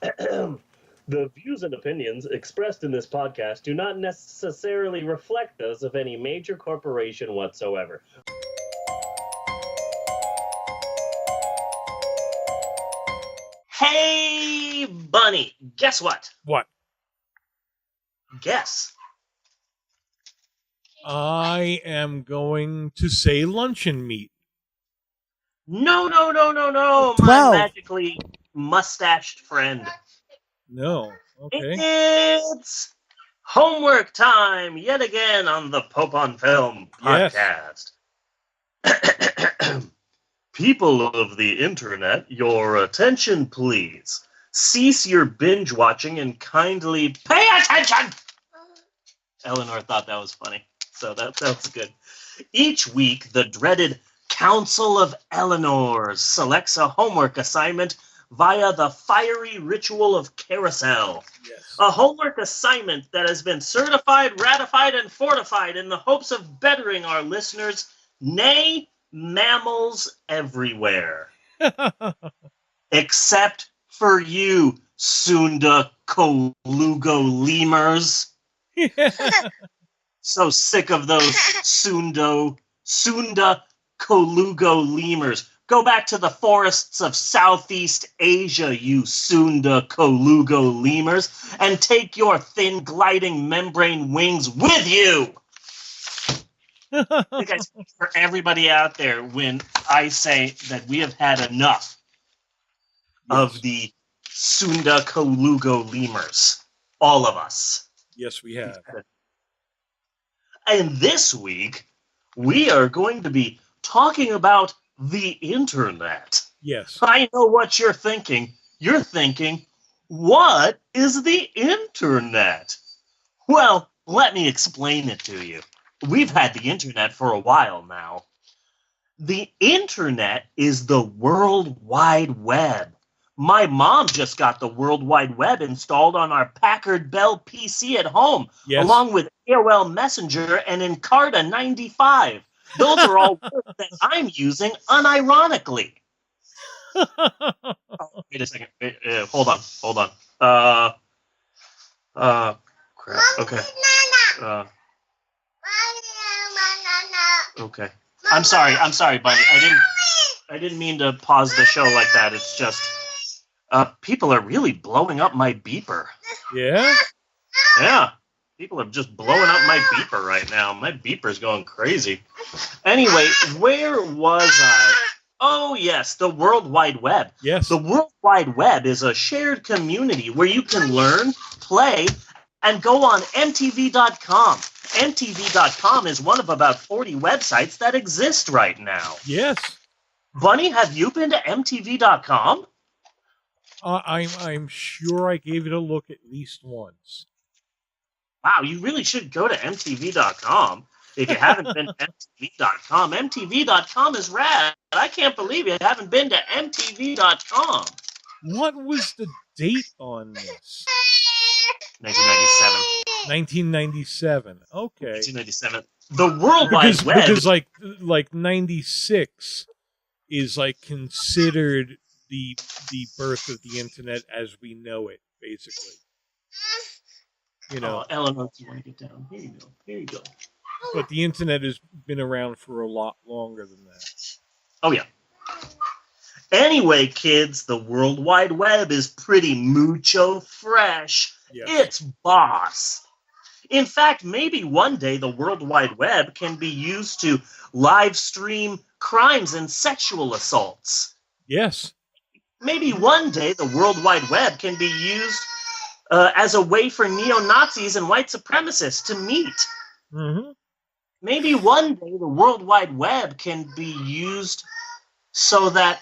The views and opinions expressed in this podcast do not necessarily reflect those of any major corporation whatsoever. Hey, Bunny, guess what? What? Guess. I am going to say luncheon meat. No, my 12. magically mustached friend. No. Okay. It's homework time yet again on the Pope on Film podcast. Yes. People of the internet, your attention, please. Cease your binge watching and kindly pay attention. Eleanor thought that was funny, so that's good. Each week, the dreaded Council of Eleanors selects a homework assignment via the fiery ritual of carousel. Yes. A homework assignment that has been certified, ratified, and fortified in the hopes of bettering our listeners, nay, mammals everywhere. Except for you, Sunda Colugo lemurs. So sick of those Sunda Colugo lemurs. Go back to the forests of Southeast Asia, you Sunda Colugo lemurs, and take your thin gliding membrane wings with you. I think I speak for everybody out there when I say that we have had enough of the Sunda Colugo lemurs. All of us. Yes, we have. And this week, we are going to be talking about the internet. Yes. I know what you're thinking. You're thinking, what is the internet? Well, let me explain it to you. We've had the internet for a while now. The internet is the World Wide Web. My mom just got the World Wide Web installed on our Packard Bell PC at home, along with AOL Messenger and Encarta 95. Those are all words that I'm using unironically. Oh, wait a second. Hold on. Crap. Okay. Okay. I'm sorry, Bunny. I didn't mean to pause the show like that. It's just people are really blowing up my beeper. Yeah? Yeah. People are just blowing up my beeper right now. My beeper's going crazy. Anyway, where was I? Oh, yes, the World Wide Web. Yes. The World Wide Web is a shared community where you can learn, play, and go on MTV.com. MTV.com is one of about 40 websites that exist right now. Yes. Bunny, have you been to MTV.com? I'm sure I gave it a look at least once. Wow, you really should go to MTV.com if you haven't been to MTV.com. MTV.com is rad. I can't believe you haven't been to MTV.com. What was the date on this? 1997. 1997. Okay. 1997. The World Wide Web. Because like 96 is like considered the birth of the internet as we know it, basically. You know. Eleanor, you want to get down? Here you go. But the internet has been around for a lot longer than that. Oh, yeah. Anyway, kids, the World Wide Web is pretty mucho fresh. Yes. It's boss. In fact, maybe one day the World Wide Web can be used to live stream crimes and sexual assaults. Yes. Maybe one day the World Wide Web can be used as a way for neo-Nazis and white supremacists to meet. Mm-hmm. Maybe one day the World Wide Web can be used so that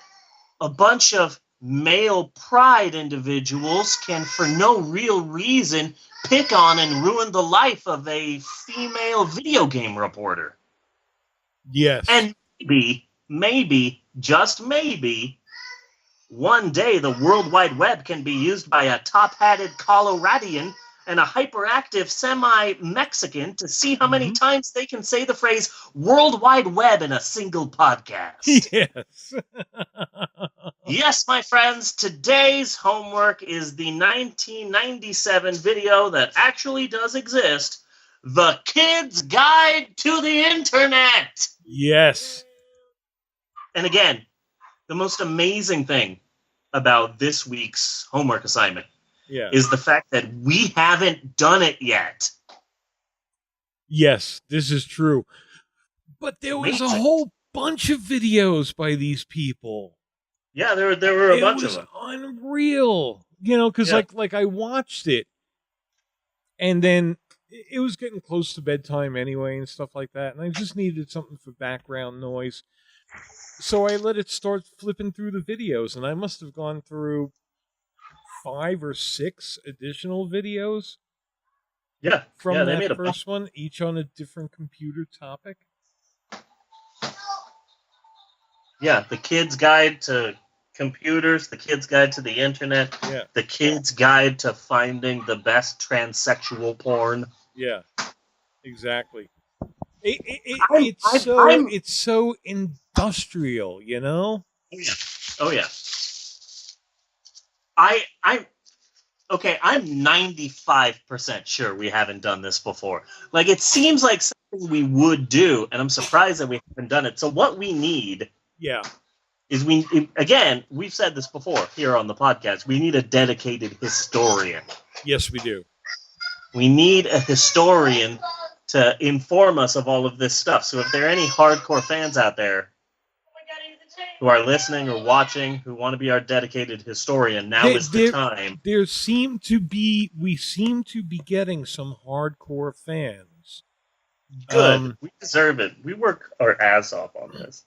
a bunch of male pride individuals can, for no real reason, pick on and ruin the life of a female video game reporter. Yes. And maybe, just maybe, one day the World Wide Web can be used by a top-hatted Coloradian and a hyperactive semi-Mexican to see how many times they can say the phrase World Wide Web in a single podcast. Yes. Yes, my friends, today's homework is the 1997 video that actually does exist, The Kid's Guide to the Internet. Yes. And again, the most amazing thing about this week's homework assignment is the fact that we haven't done it yet. Yes, this is true. But there was a whole bunch of videos by these people. Yeah, there were a bunch of them. It was unreal. You know, because like I watched it, and then it was getting close to bedtime anyway and stuff like that, and I just needed something for background noise. So I let it start flipping through the videos, and I must have gone through 5 or 6 additional videos. Yeah, from that first one, each on a different computer topic. Yeah, the Kid's Guide to Computers, the Kid's Guide to the Internet, the Kid's Guide to Finding the Best Transsexual Porn. Yeah, exactly. It's so industrial, you know? Oh yeah. I'm 95% sure we haven't done this before. Like, it seems like something we would do, and I'm surprised that we haven't done it. So what we need is we've said this before here on the podcast, we need a dedicated historian. Yes, we do. We need a historian to inform us of all of this stuff. So if there are any hardcore fans out there who are listening or watching, who want to be our dedicated historian, now is the time. We seem to be getting some hardcore fans. Good. We deserve it. We work our ass off on this.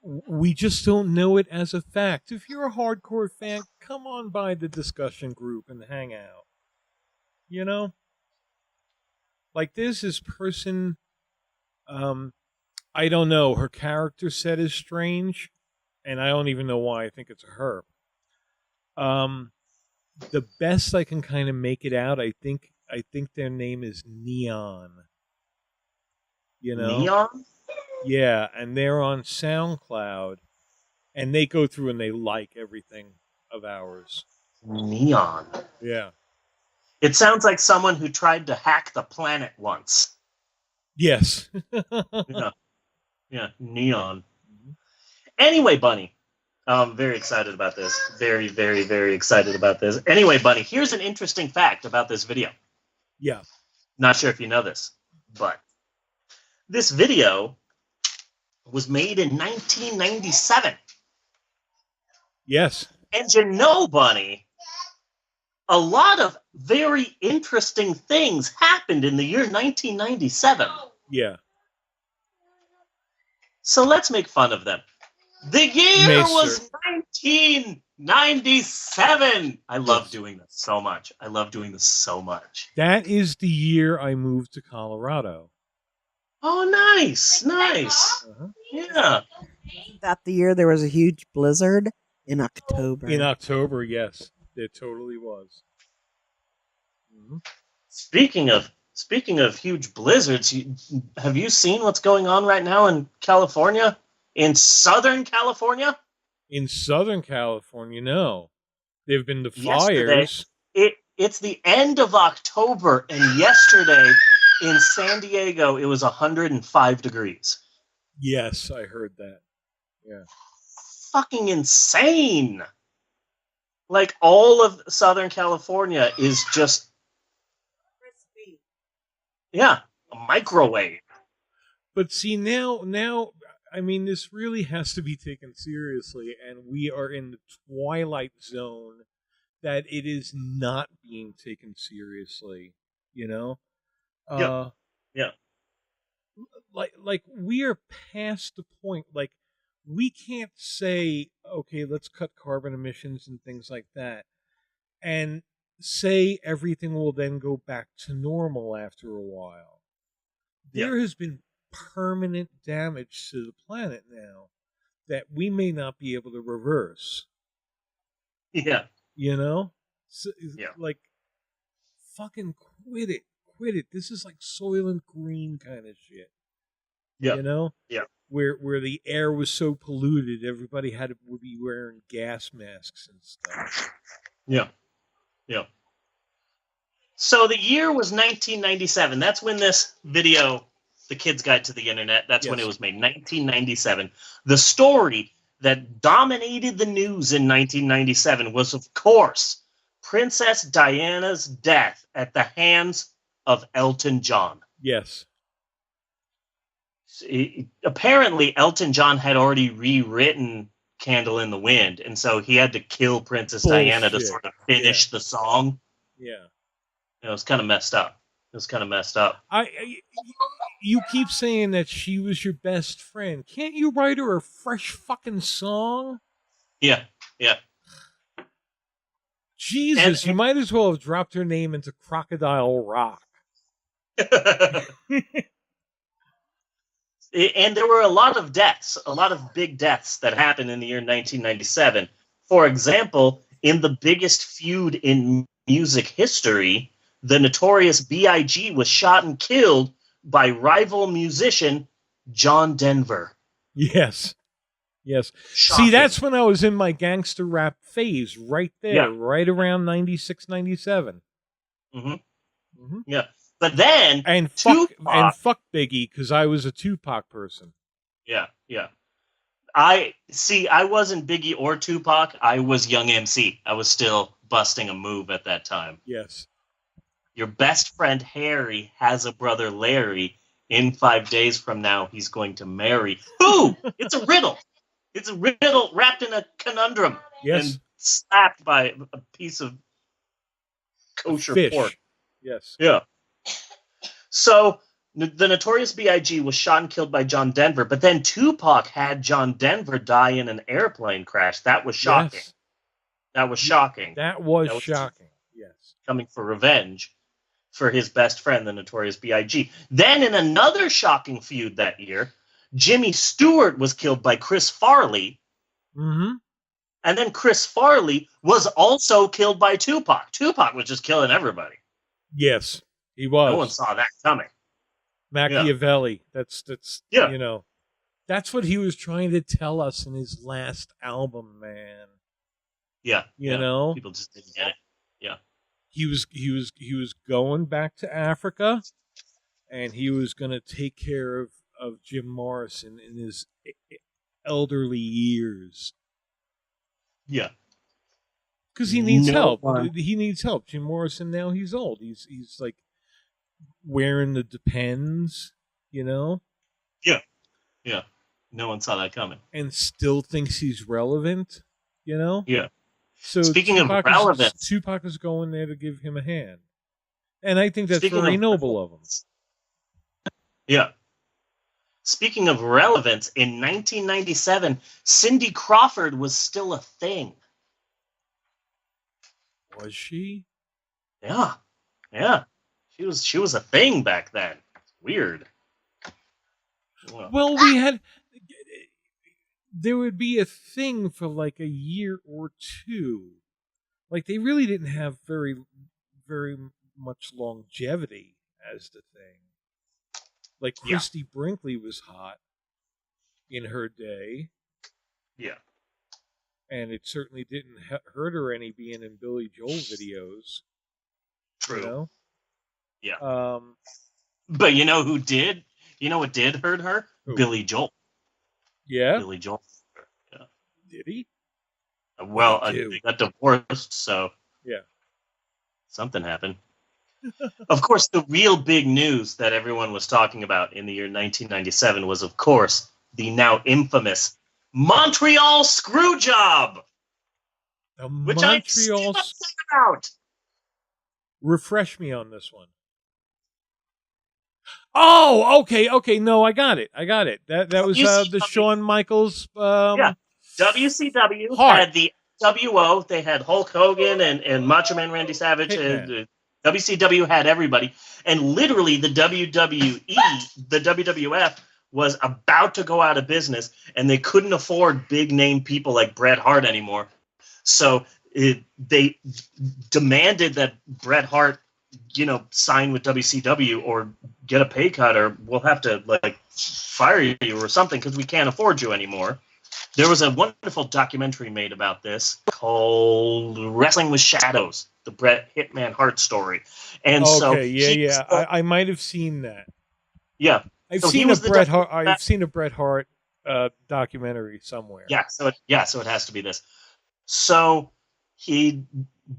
We just don't know it as a fact. If you're a hardcore fan, come on by the discussion group and hang out. You know? Like, there's this person, I don't know, her character set is strange, and I don't even know why I think it's her. The best I can kind of make it out, I think their name is Neon. You know? Neon? Yeah, and they're on SoundCloud, and they go through and they like everything of ours. Neon. Yeah. It sounds like someone who tried to hack the planet once. Yes. Yeah, Neon. Anyway, Bunny, I'm very excited about this. Very, very, very excited about this. Anyway, Bunny, here's an interesting fact about this video. Yeah. Not sure if you know this, but this video was made in 1997. Yes. And you know, Bunny, a lot of very interesting things happened in the year 1997. Yeah. So let's make fun of them. The year was 1997. I love doing this so much. That is the year I moved to Colorado. Oh, nice. Uh-huh. Yeah. Isn't that the year there was a huge blizzard? In October. In October, yes. There totally was. Mm-hmm. Speaking of huge blizzards, have you seen what's going on right now in California? In Southern California? In Southern California, no. There have been the fires. It's the end of October, and yesterday in San Diego, it was 105 degrees. Yes, I heard that. Yeah. Fucking insane. Like, all of Southern California is just crispy. Yeah, a microwave. But see, now, I mean, this really has to be taken seriously, and we are in the twilight zone that it is not being taken seriously, you know? Yeah. Like we are past the point, like, we can't say, okay, let's cut carbon emissions and things like that, and say everything will then go back to normal after a while. There has been permanent damage to the planet now that we may not be able to reverse. Yeah. You know? So, like, fucking quit it. This is like Soylent Green kind of shit. Yeah. You know? Yeah. where the air was so polluted, everybody would be wearing gas masks and stuff. Yeah. Yeah. So the year was 1997. That's when this video, The Kid's Guide to the Internet, that's when it was made, 1997. The story that dominated the news in 1997 was, of course, Princess Diana's death at the hands of Elton John. Yes. Apparently, Elton John had already rewritten Candle in the Wind, and so he had to kill Princess Diana to sort of finish the song. Yeah. It was kind of messed up. You keep saying that she was your best friend. Can't you write her a fresh fucking song? Yeah. Jesus, you might as well have dropped her name into Crocodile Rock. And there were a lot of deaths, a lot of big deaths that happened in the year 1997. For example, in the biggest feud in music history, the Notorious B.I.G. was shot and killed by rival musician John Denver. Yes. Shocking. See, that's when I was in my gangster rap phase, right there, right around 96, 97. Yeah. But then, and fuck Biggie, because I was a Tupac person. Yeah. I wasn't Biggie or Tupac. I was Young MC. I was still busting a move at that time. Yes. Your best friend Harry has a brother Larry. In 5 days from now, he's going to marry. Who? It's a riddle. It's a riddle wrapped in a conundrum. Yes. And slapped by a piece of kosher pork. Yes. Yeah. So the Notorious B.I.G. was shot and killed by John Denver, but then Tupac had John Denver die in an airplane crash. That was shocking. Yes. That was shocking. That was shocking. Yes. Coming for revenge for his best friend, the Notorious B.I.G. Then in another shocking feud that year, Jimmy Stewart was killed by Chris Farley. Mm-hmm. And then Chris Farley was also killed by Tupac. Tupac was just killing everybody. Yes. He was. No one saw that coming. Machiavelli. That's you know, that's what he was trying to tell us in his last album, man. Yeah. You know? People just didn't get it. Yeah. He was going back to Africa, and he was going to take care of Jim Morrison in his elderly years. Yeah. Because he needs help. He needs help. Jim Morrison, now he's old. He's like wearing the Depends, you know? Yeah. No one saw that coming. And still thinks he's relevant, you know? Yeah. So speaking of relevance, Tupac is going there to give him a hand. And I think that's very noble of him. Yeah. Speaking of relevance, in 1997, Cindy Crawford was still a thing. Was she? Yeah. She was a thing back then. It's weird. Well, there would be a thing for like a year or two. Like they really didn't have very, very much longevity as the thing. Like Christy Brinkley was hot in her day. Yeah. And it certainly didn't hurt her any being in Billy Joel videos. True. You know? Yeah. But you know who did? You know what did hurt her? Who? Billy Joel. Yeah? Billy Joel. Yeah. Did he? Well, they got divorced, so yeah, something happened. Of course, the real big news that everyone was talking about in the year 1997 was, of course, the now infamous Montreal Screwjob, which I'm still upset about. Refresh me on this one. Oh, okay. No, I got it. That was the Shawn Michaels. WCW had the WO. They had Hulk Hogan and Macho Man Randy Savage. WCW had everybody. And literally the WWE, the WWF, was about to go out of business, and they couldn't afford big-name people like Bret Hart anymore. So they demanded that Bret Hart, sign with WCW or get a pay cut or we'll have to like fire you or something because we can't afford you anymore. There was a wonderful documentary made about this called Wrestling with Shadows, the Bret Hitman Hart story. And I might have seen that. Yeah. I've seen a Bret Hart documentary somewhere. So it has to be this. So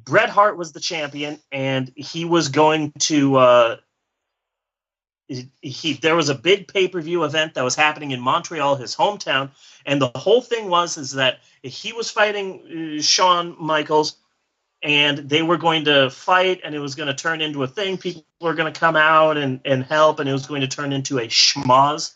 Bret Hart was the champion, and he was going to there was a big pay-per-view event that was happening in Montreal, his hometown, and the whole thing is that he was fighting Shawn Michaels, and they were going to fight, and it was going to turn into a thing. People were going to come out and help, and it was going to turn into a schmoz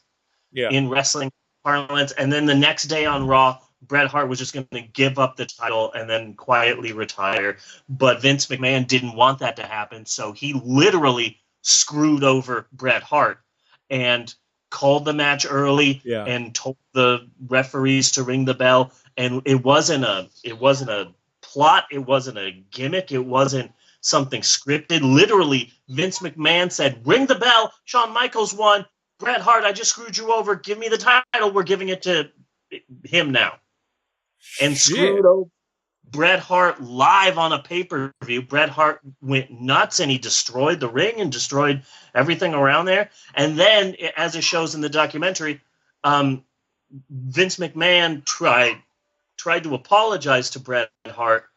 in wrestling parlance. And then the next day on Raw, Bret Hart was just going to give up the title and then quietly retire. But Vince McMahon didn't want that to happen, so he literally screwed over Bret Hart and called the match early and told the referees to ring the bell. And it wasn't a plot, it wasn't a gimmick, it wasn't something scripted. Literally, Vince McMahon said, "Ring the bell, Shawn Michaels won. Bret Hart, I just screwed you over. Give me the title. We're giving it to him now." And screwed over Bret Hart live on a pay-per-view. Bret Hart went nuts, and he destroyed the ring and destroyed everything around there. And then, as it shows in the documentary, Vince McMahon tried to apologize to Bret Hart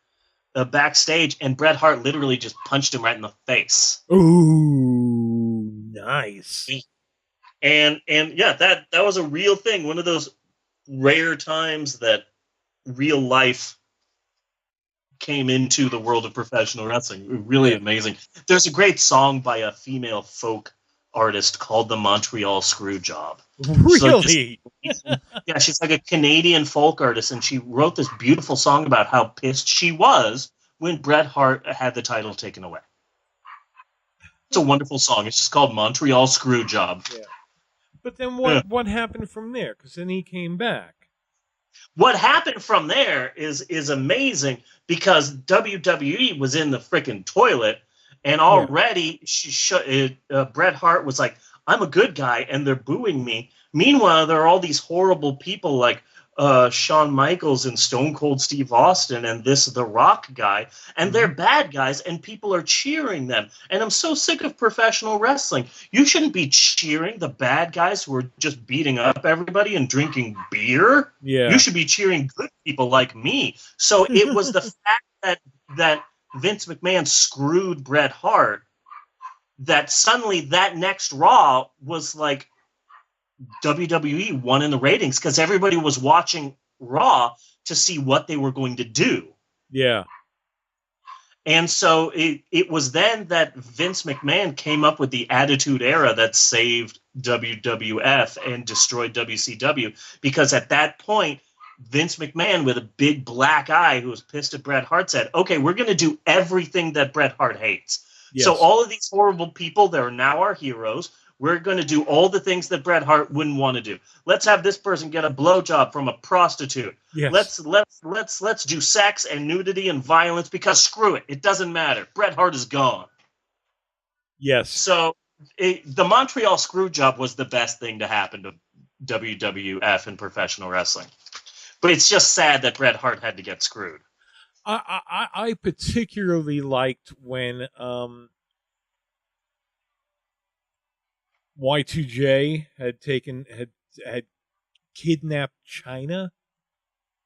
backstage, and Bret Hart literally just punched him right in the face. Ooh, nice. And that was a real thing. One of those rare times that real life came into the world of professional wrestling. Really amazing. There's a great song by a female folk artist called the Montreal Screwjob. Really? She's like a Canadian folk artist, and she wrote this beautiful song about how pissed she was when Bret Hart had the title taken away. It's a wonderful song. It's just called Montreal Screwjob. Yeah. But then what happened from there? Because then he came back. What happened from there is amazing because WWE was in the freaking toilet, and already Bret Hart was like, "I'm a good guy," and they're booing me. Meanwhile, there are all these horrible people like Shawn Michaels and Stone Cold Steve Austin and The Rock guy, and they're bad guys, and people are cheering them. And I'm so sick of professional wrestling. You shouldn't be cheering the bad guys who are just beating up everybody and drinking beer. Yeah. You should be cheering good people like me. So it was the fact that Vince McMahon screwed Bret Hart that suddenly that next Raw was like WWE won in the ratings because everybody was watching Raw to see what they were going to do. Yeah. And so it was then that Vince McMahon came up with the Attitude Era that saved WWF and destroyed WCW, because at that point, Vince McMahon, with a big black eye who was pissed at Bret Hart, said, "Okay, we're going to do everything that Bret Hart hates." Yes. So all of these horrible people that are now our heroes, we're going to do all the things that Bret Hart wouldn't want to do. Let's have this person get a blowjob from a prostitute. Yes. Let's do sex and nudity and violence because screw it. It doesn't matter. Bret Hart is gone. Yes. So the Montreal Screwjob was the best thing to happen to WWF and professional wrestling. But it's just sad that Bret Hart had to get screwed. I particularly liked when Y2J had kidnapped Chyna.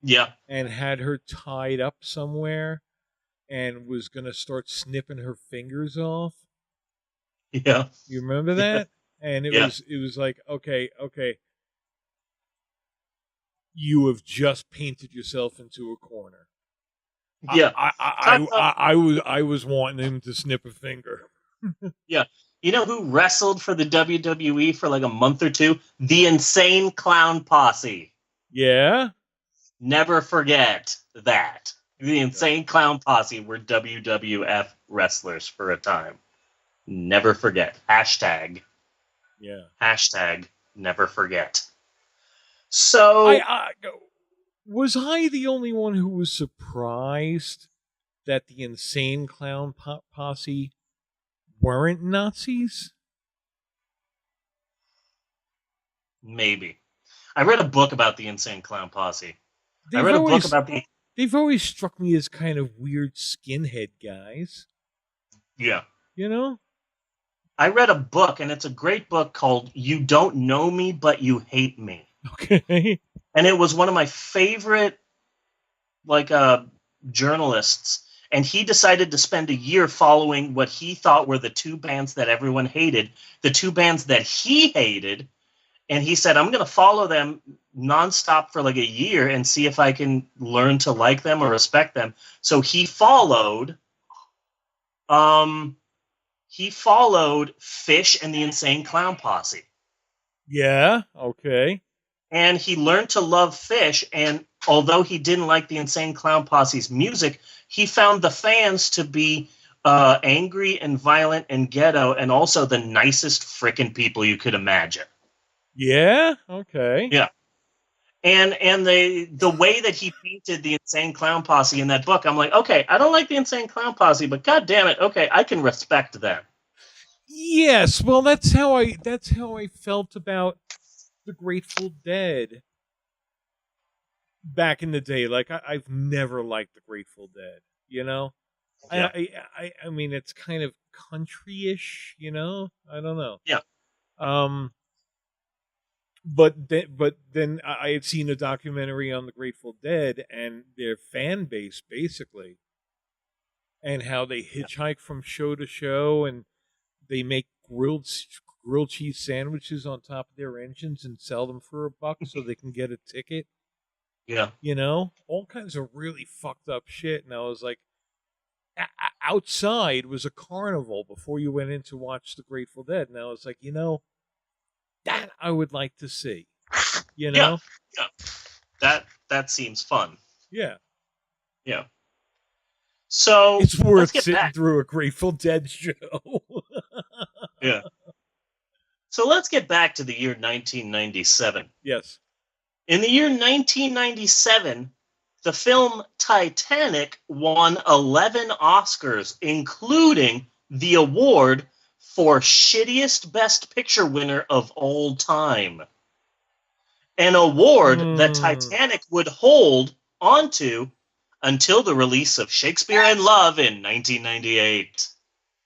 Yeah. And had her tied up somewhere and was going to start snipping her fingers off. Yeah. You remember that? Yeah. And it was like, okay. You have just painted yourself into a corner. Yeah. I was wanting him to snip a finger. Yeah. You know who wrestled for the WWE for like a month or two? The Insane Clown Posse. Yeah? Never forget that. The Insane Clown Posse were WWF wrestlers for a time. Never forget. Hashtag. Yeah. Hashtag never forget. So... was I the only one who was surprised that the Insane Clown Posse weren't Nazis? Maybe. I read a book about the Insane Clown Posse. They've always struck me as kind of weird skinhead guys. Yeah. You know? I read a book, and it's a great book called You Don't Know Me, But You Hate Me. Okay. And it was one of my favorite, journalists. And he decided to spend a year following what he thought were the two bands that everyone hated, the two bands that he hated. And he said, I'm going to follow them nonstop for like a year and see if I can learn to like them or respect them. So he followed Fish and the Insane Clown Posse. Yeah, okay. And he learned to love Fish, and although he didn't like the Insane Clown Posse's music, he found the fans to be angry and violent and ghetto, and also the nicest frickin' people you could imagine. Yeah, okay. Yeah. And the way that he painted the Insane Clown Posse in that book, I'm like, okay, I don't like the Insane Clown Posse, but god damn it, okay, I can respect them. Yes, well, that's how I felt about the Grateful Dead back in the day. Like I've never liked the Grateful Dead, you know. Yeah. I mean, it's kind of country-ish, you know. I don't know. Yeah. But then I had seen a documentary on the Grateful Dead and their fan base, basically, and how they hitchhike from show to show, and they make grilled cheese sandwiches on top of their engines and sell them for $1 so they can get a ticket. Yeah. You know, all kinds of really fucked up shit. And I was like, outside was a carnival before you went in to watch the Grateful Dead. And I was like, you know, that I would like to see. You know? Yeah. That seems fun. Yeah. Yeah. So it's worth sitting through a Grateful Dead show. Yeah. So let's get back to the year 1997. Yes. In the year 1997, the film Titanic won 11 Oscars, including the award for shittiest Best Picture winner of all time. An award that Titanic would hold onto until the release of Shakespeare in Love in 1998.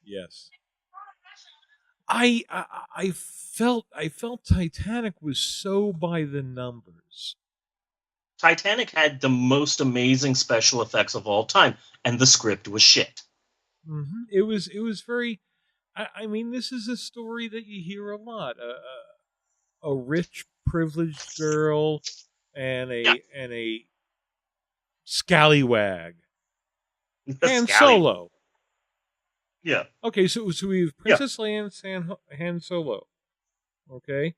Yes. I felt Titanic was so by the numbers. Titanic had the most amazing special effects of all time, and the script was shit. Mm-hmm. It was very. I mean, this is a story that you hear a lot. A rich, privileged girl and a scallywag. Han Solo. Yeah. Okay, so we have Princess Leia and Han Solo. Okay,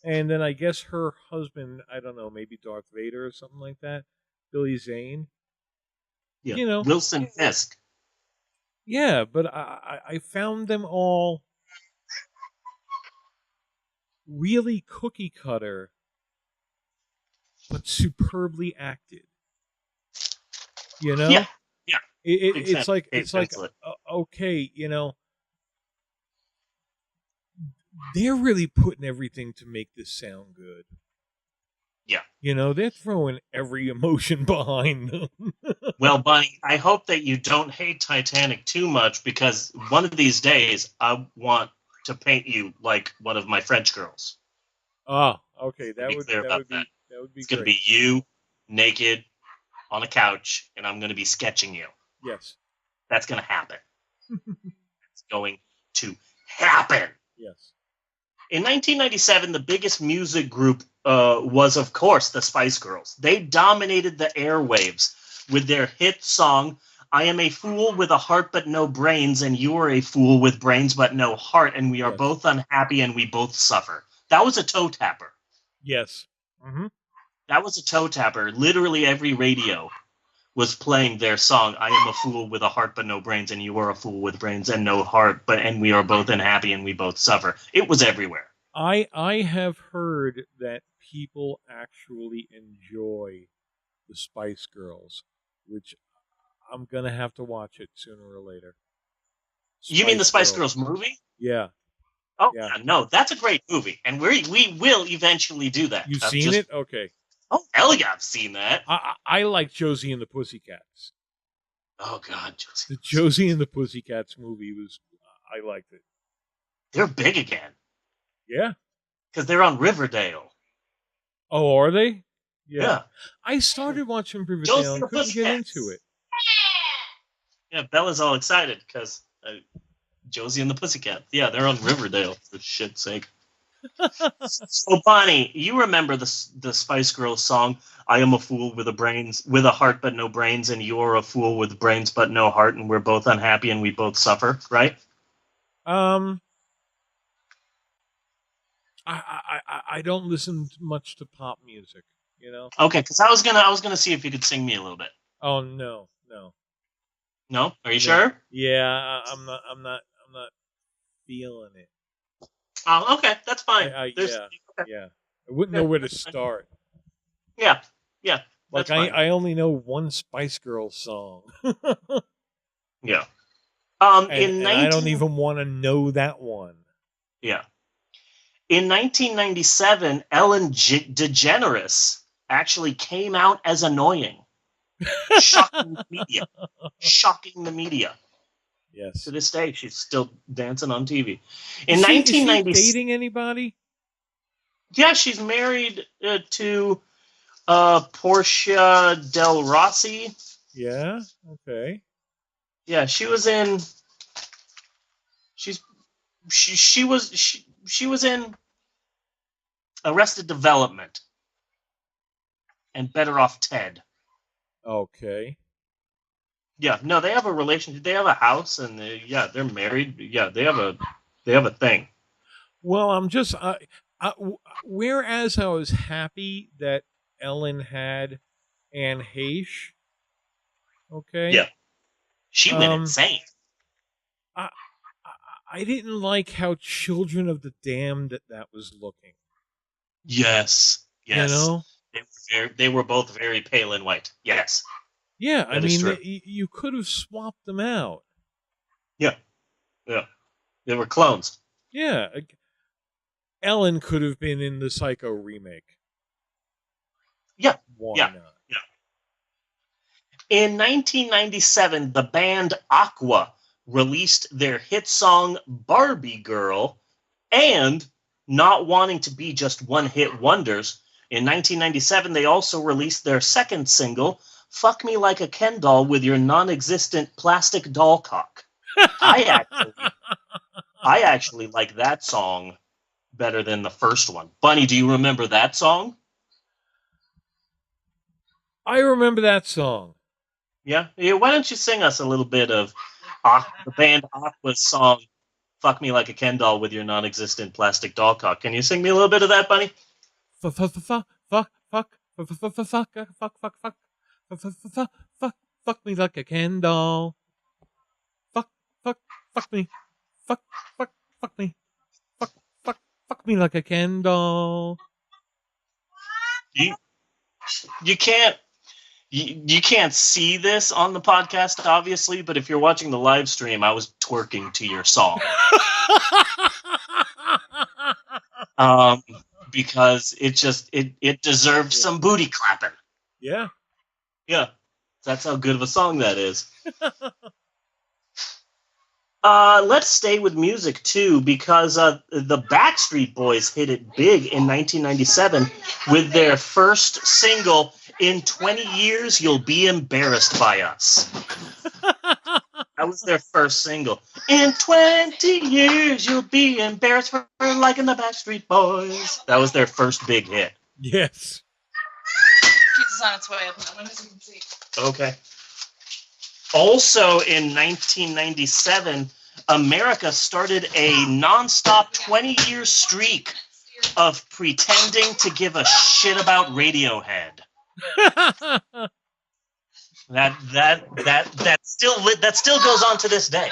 and then I guess her husband, I don't know, maybe Darth Vader or something like that. Billy Zane. Yeah. You know, Wilson Fisk. Yeah, but I found them all really cookie cutter, but superbly acted. You know? Yeah. It's like okay, you know, they're really putting everything to make this sound good. Yeah. You know, they're throwing every emotion behind them. Well, Bunny, I hope that you don't hate Titanic too much, because one of these days I want to paint you like one of my French girls. Oh, okay. That would be It's going to be you, naked, on a couch, and I'm going to be sketching you. Yes. That's going to happen. It's going to happen. Yes. In 1997, the biggest music group was, of course, the Spice Girls. They dominated the airwaves with their hit song, I Am a Fool with a Heart But No Brains, and You Are a Fool with Brains But No Heart, and we are both unhappy and we both suffer. That was a toe tapper. Yes. Mm-hmm. That was a toe tapper. Literally every radio was playing their song, I Am a Fool with a Heart But No Brains, and You Are a Fool with Brains and No Heart, and we are both unhappy and we both suffer. It was everywhere. I have heard that people actually enjoy the Spice Girls, which I'm going to have to watch it sooner or later. You mean the Spice Girls movie? Yeah. Oh Yeah. yeah, no, that's a great movie, and we will eventually do that. You've seen it? Okay. Oh hell yeah, I've seen that. I like Josie and the Pussycats. Oh god, Josie. The Josie and the Pussycats movie was. I liked it. They're big again. Yeah. Because they're on Riverdale. Oh, are they? Yeah. I started watching Riverdale and couldn't get into it. Yeah, Bella's all excited because Josie and the Pussycat. Yeah, they're on Riverdale, for shit's sake. So, Bonnie, you remember the Spice Girls song, I am a fool with a heart but no brains, and you're a fool with brains but no heart, and we're both unhappy and we both suffer, right? I don't listen much to pop music, you know. Okay, because I was gonna see if you could sing me a little bit. Oh no. No, are you sure? Yeah, I'm not feeling it. Oh, okay, that's fine. Yeah. I wouldn't know where to start. Yeah. Like I only know one Spice Girls song. Yeah. And I don't even want to know that one. Yeah. In 1997, Ellen DeGeneres actually came out as annoying. Shocking the media. Yes. To this day, she's still dancing on TV. Is she dating anybody? Yeah, she's married to Portia Del Rossi. Yeah. Okay. Yeah, she was in. She was in Arrested Development and Better Off Ted. Okay. Yeah, no, they have a relationship. They have a house, and they're married. Yeah, they have a thing. Well, I'm just whereas I was happy that Ellen had Anne Heche. Okay. Yeah, she went insane. I didn't like how Children of the Damned that was looking. Yes. You know, they were both very pale and white. Yes. Yeah, I mean, you could have swapped them out. Yeah. They were clones. Yeah. Ellen could have been in the Psycho remake. Yeah. Why not? Yeah. In 1997, the band Aqua released their hit song Barbie Girl, and not wanting to be just one-hit wonders, in 1997 they also released their second single, Fuck Me Like a Ken Doll with Your Non-Existent Plastic Doll Cock. I actually like that song better than the first one. Bunny, do you remember that song? I remember that song. Yeah? Why don't you sing us a little bit of the band Aqua's song, Fuck Me Like a Ken Doll with Your Non-Existent Plastic Doll Cock. Can you sing me a little bit of that, Bunny? Fuck me like a Ken doll. Fuck me. Fuck me. Fuck me like a Ken doll. You can't see this on the podcast, obviously, but if you're watching the live stream, I was twerking to your song. Because it deserves some booty clapping. Yeah. Yeah. That's how good of a song that is. Let's stay with music, too, because the Backstreet Boys hit it big in 1997 with their first single, In 20 Years, You'll Be Embarrassed by Us. That was their first single. In 20 years, you'll be embarrassed for liking the Backstreet Boys. That was their first big hit. Yes. Pizza's on its way up now. When as you can see. Okay. Also in 1997, America started a nonstop 20-year streak of pretending to give a shit about Radiohead. That still goes on to this day.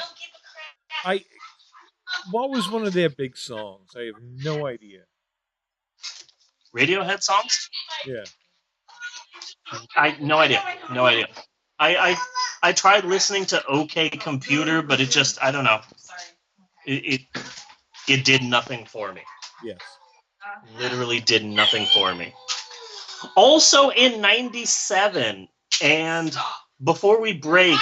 What was one of their big songs? I have no idea. Radiohead songs? Yeah. No idea. I tried listening to OK Computer, but it just, I don't know. It did nothing for me. Yes. Literally did nothing for me. Also in 97, and before we break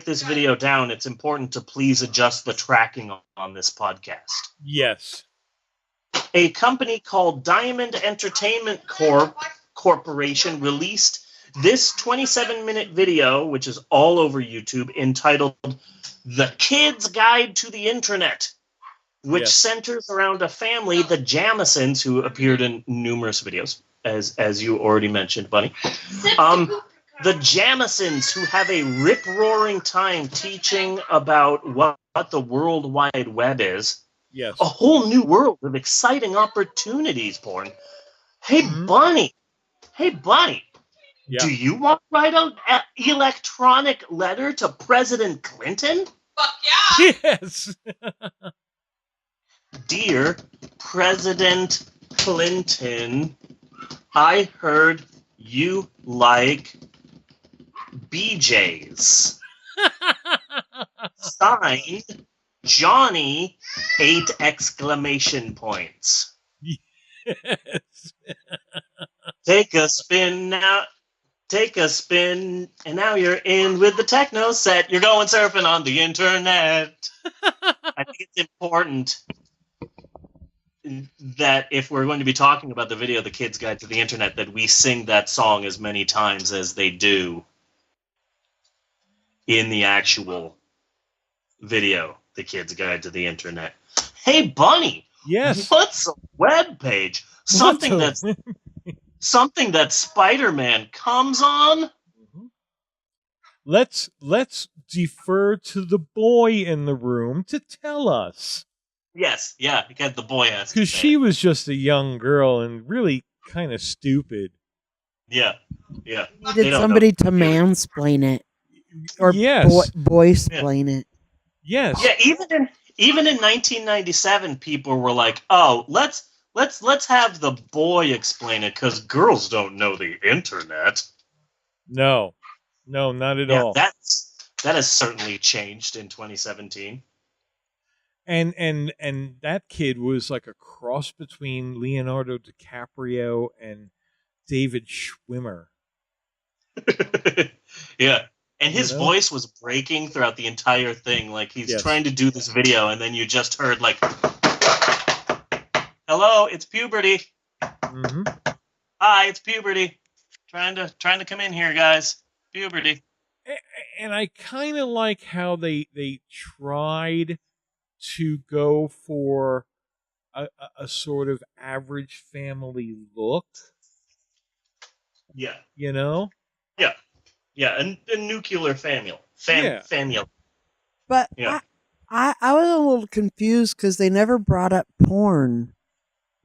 this video down, it's important to please adjust the tracking on this podcast. Yes. A company called Diamond Entertainment Corporation released this 27-minute video, which is all over YouTube, entitled The Kid's Guide to the Internet, which centers around a family, the Jamisons, who appeared in numerous videos, as you already mentioned, Bunny. The Jamisons, who have a rip-roaring time teaching about what the World Wide Web is. Yes. A whole new world of exciting opportunities, Porn. Hey, Bunny. Yeah. Do you want to write an electronic letter to President Clinton? Fuck yeah! Yes. Dear President Clinton, I heard you like BJ's. Signed, Johnny, 8 exclamation points. Yes. Take a spin now. Take a spin, and now you're in with the techno set. You're going surfing on the internet. I think it's important that if we're going to be talking about the video, The Kid's Guide to the Internet, that we sing that song as many times as they do in the actual video, The Kid's Guide to the Internet. Hey, Bunny! Yes. What's a web page? Something that Spider-Man comes on? Let's defer to the boy in the room to tell us. Yes, yeah, because the boy has to. Because she was just a young girl and really kind of stupid. Yeah. Needed somebody to mansplain it. Or boy-splain it. Yes. Yeah, even in 1997, people were like, "Oh, let's have the boy explain it because girls don't know the internet." No, not at all. That has certainly changed in 2017. And that kid was like a cross between Leonardo DiCaprio and David Schwimmer. Yeah. And his voice was breaking throughout the entire thing. Like, he's trying to do this video, and then you just heard, like, hello, it's puberty. Mm-hmm. Hi, it's puberty. Trying to come in here, guys. Puberty. And I kind of like how they tried to go for a sort of average family look. Yeah. You know? Yeah. Yeah, a nuclear family. Family. But I was a little confused because they never brought up porn.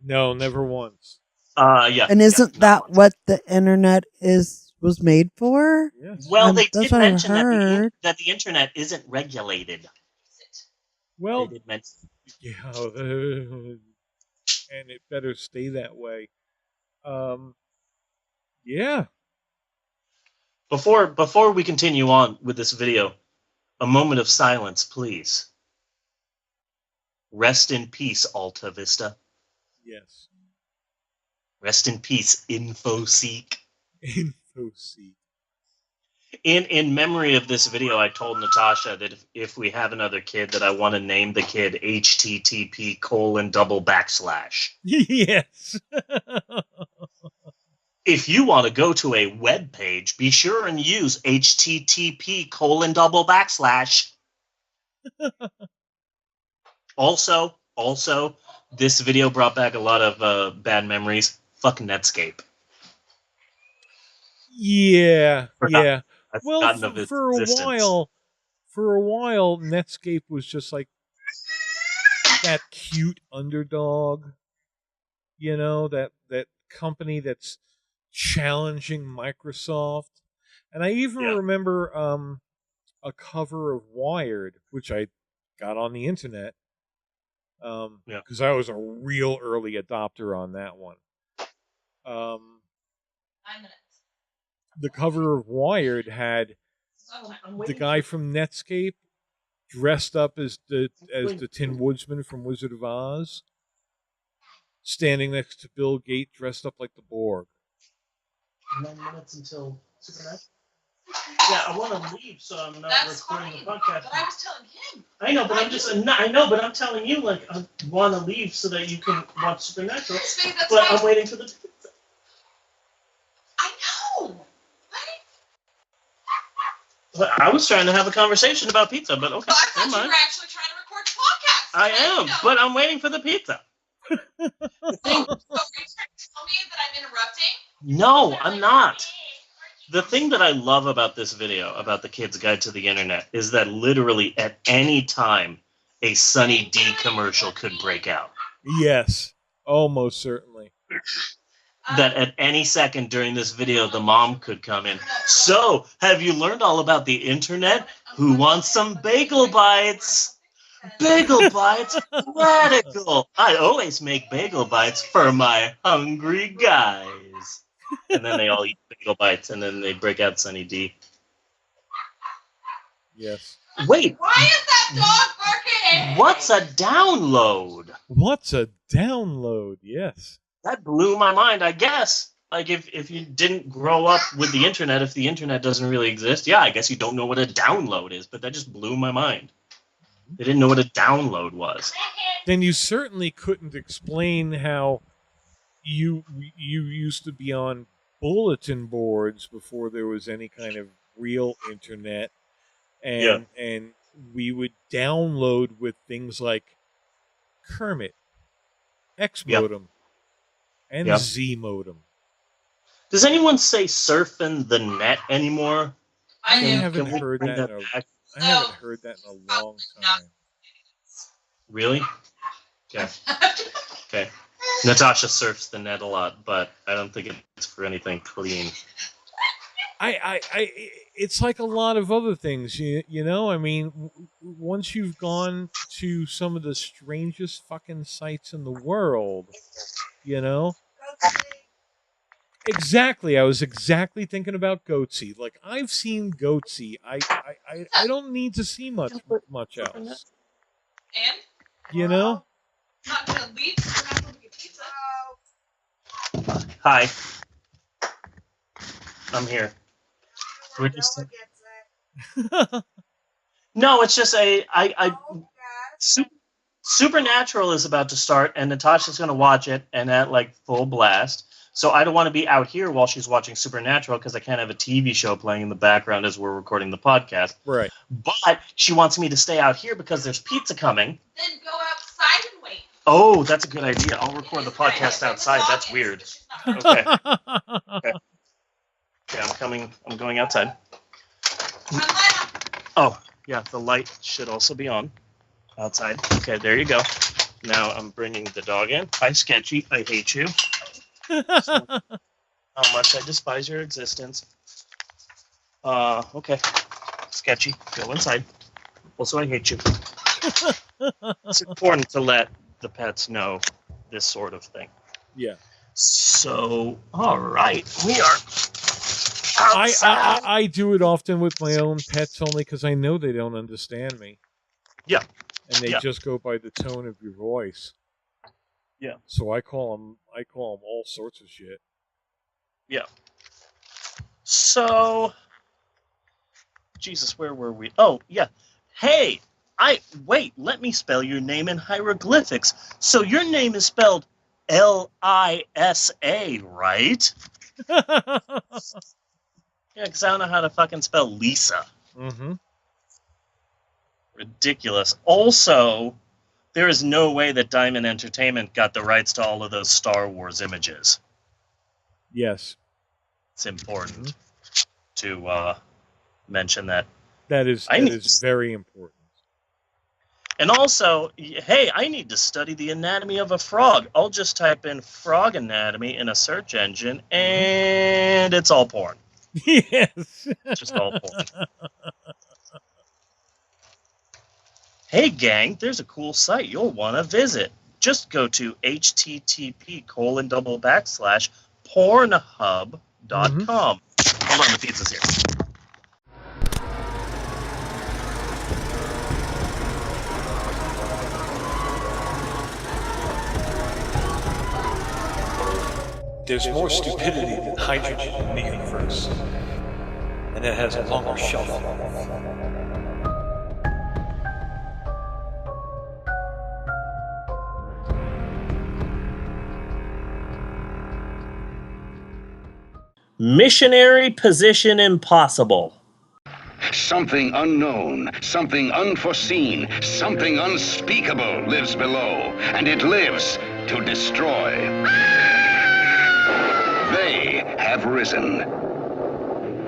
No, never once. Yeah. And isn't that what the internet was made for? Yes. Well, they did mention that the internet isn't regulated. Well, they did mention. Yeah, and it better stay that way. Yeah. Before we continue on with this video, a moment of silence, please. Rest in peace, Alta Vista. Yes. Rest in peace, InfoSeek. InfoSeek. In memory of this video, I told Natasha that if we have another kid, that I want to name the kid http:// Yes. If you want to go to a web page, be sure and use http:// Also, this video brought back a lot of bad memories. Fuck Netscape. Yeah. Well, for a while, Netscape was just like that cute underdog. You know, that company that's challenging Microsoft. And I even remember a cover of Wired, which I got on the internet, because I was a real early adopter on that one. 9 minutes. The cover of Wired had the guy from Netscape dressed up as the Tin Woodsman from Wizard of Oz, standing next to Bill Gates dressed up like the Borg. 9 minutes until Supernatural. Yeah, I want to leave, so I'm not recording the podcast. But I was telling him. I know, but I'm telling you, like, I want to leave so that you can watch Supernatural. But I'm waiting for the pizza. I know. But I was trying to have a conversation about pizza, but okay. Well, I thought you were actually trying to record the podcast. I am, but I'm waiting for the pizza. So are you trying to tell me that I'm interrupting? No, I'm not. The thing that I love about this video, about the Kid's Guide to the Internet, is that literally at any time, a Sunny D commercial could break out. Yes. Oh, most certainly. That at any second during this video, the mom could come in. So, have you learned all about the Internet? Who wants some bagel bites? Bagel bites? Radical! I always make bagel bites for my hungry guys. And then they all eat bagel bites, and then they break out Sunny D. Yes. Wait. Why is that dog barking? What's a download? What's a download? Yes. That blew my mind, I guess. Like, if you didn't grow up with the Internet, if the Internet doesn't really exist, yeah, I guess you don't know what a download is, but that just blew my mind. They didn't know what a download was. Then you certainly couldn't explain how you used to be on bulletin boards before there was any kind of real internet, and we would download with things like Kermit, X modem, and Z modem. Does anyone say surfing the net anymore? I haven't heard that. I haven't heard that in a long time. Really? Okay. Okay. Natasha surfs the net a lot, but I don't think it's for anything clean. It's like a lot of other things, you know? I mean, once you've gone to some of the strangest fucking sites in the world, you know? Exactly. I was exactly thinking about Goatsy. Like, I've seen Goatsy. I don't need to see much else. And? You know? Not gonna leave. You're not gonna get pizza. Hi. I'm here. We're just. No, it's just Supernatural is about to start, and Natasha's going to watch it, and at like full blast. So I don't want to be out here while she's watching Supernatural because I can't have a TV show playing in the background as we're recording the podcast. Right. But she wants me to stay out here because there's pizza coming. Then go outside and wait. Oh, that's a good idea. I'll record the podcast outside. That's weird. Okay. Okay, I'm coming. I'm going outside. Oh, yeah, the light should also be on outside. Okay, there you go. Now I'm bringing the dog in. Hi, Sketchy. I hate you. So, how much I despise your existence. Okay. Sketchy, go inside. Also, I hate you. It's important to let the pets know this sort of thing. Yeah. So, all right, we are outside. I do it often with my own pets only because I know they don't understand me. Yeah. And they just go by the tone of your voice. Yeah. So I call them all sorts of shit. Yeah. So, Jesus, where were we? Oh, yeah. Hey, let me spell your name in hieroglyphics. So your name is spelled Lisa, right? Yeah, because I don't know how to fucking spell Lisa. Mm-hmm. Ridiculous. Also, there is no way that Diamond Entertainment got the rights to all of those Star Wars images. Yes. It's important to mention that. That is very important. And also, hey, I need to study the anatomy of a frog. I'll just type in frog anatomy in a search engine, and it's all porn. Yes. Just all porn. Hey, gang, there's a cool site you'll want to visit. Just go to http://pornhub.com. Hold on, the pizza's here. There's more stupidity than hydrogen in the universe, and it has a longer shelf life. Missionary Position Impossible. Something unknown, something unforeseen, something unspeakable lives below, and it lives to destroy. They have risen.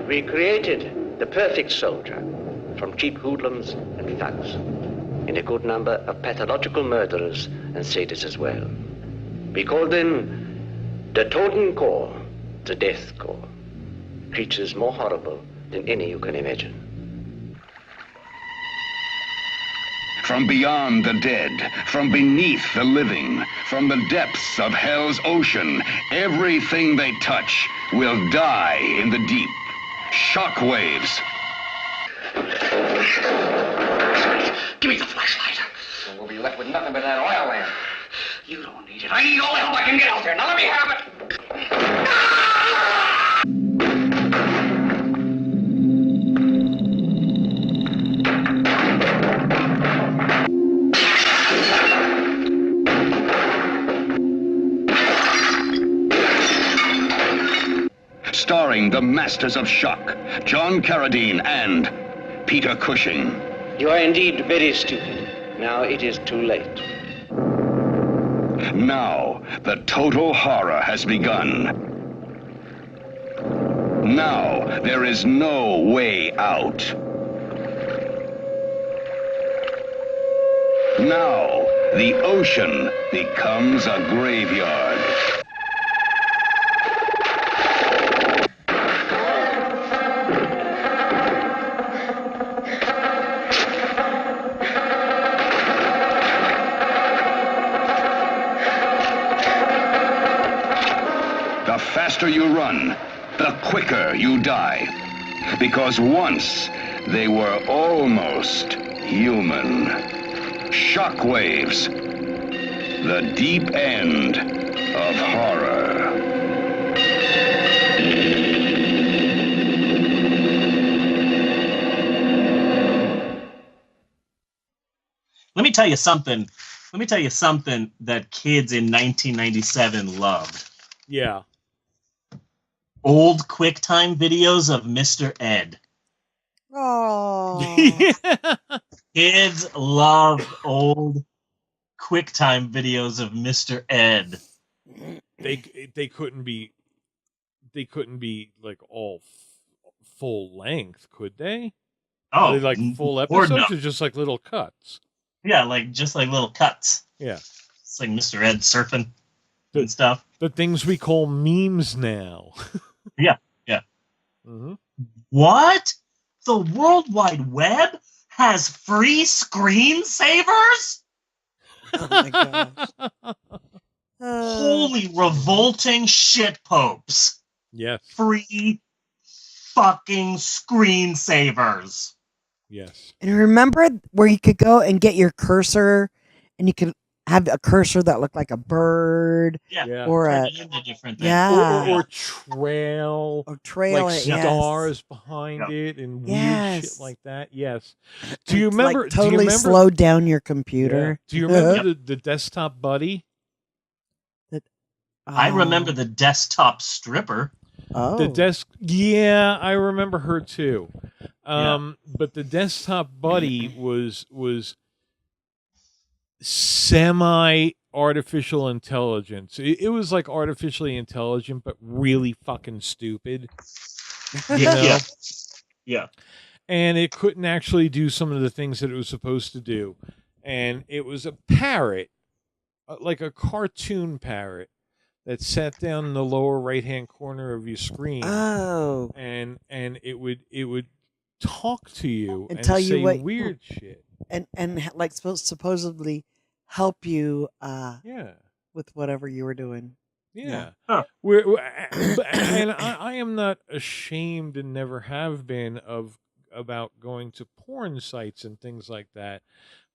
We created the perfect soldier from cheap hoodlums and thugs, and a good number of pathological murderers and sadists as well. We called them the Toten Corps, the Death Corps. Creatures more horrible than any you can imagine. From beyond the dead, from beneath the living, from the depths of hell's ocean, everything they touch will die in the deep. Shockwaves. Give me the flashlight. So we'll be left with nothing but that oil lamp. You don't need it. I need all the help I can get out there. Now let me have it. Starring the Masters of Shock, John Carradine and Peter Cushing. You are indeed very stupid. Now it is too late. Now, the total horror has begun. Now, there is no way out. Now, the ocean becomes a graveyard. The faster you run, the quicker you die. Because once they were almost human. Shockwaves, the deep end of horror. Let me tell you something. Let me tell you something that kids in 1997 loved. Yeah. Old QuickTime videos of Mr. Ed. Oh. Kids loved old QuickTime videos of Mr. Ed. They couldn't be like all full length, could they? Oh, Are they like full episodes or just like little cuts? Yeah, like just like little cuts. Yeah. It's like Mr. Ed surfing and stuff. The things we call memes now. Yeah. Mm-hmm. What? The World Wide Web has free screensavers? Oh my gosh. Holy revolting shit popes. Yes. Free fucking screensavers. Yes. And remember where you could go and get your cursor and you could have a cursor that looked like a bird Yeah. or Turn a it into different things. yeah. Or trail. Or trail like it, yes. stars behind it and weird shit like that. Yes. Do you It's remember? like totally do you remember, slow down your computer? Yeah. Do you remember the desktop buddy? I remember the desktop stripper. Oh. The desk. Yeah, I remember her too. But the desktop buddy was semi artificial intelligence. It was like artificially intelligent, but really fucking stupid. You know? Yeah. And it couldn't actually do some of the things that it was supposed to do. And it was a parrot, like a cartoon parrot, that sat down in the lower right-hand corner of your screen. Oh. And it would talk to you and tell you say what weird shit. And like supposedly help you Yeah. with whatever you were doing. Yeah. Huh. And I am not ashamed and never have been about going to porn sites and things like that.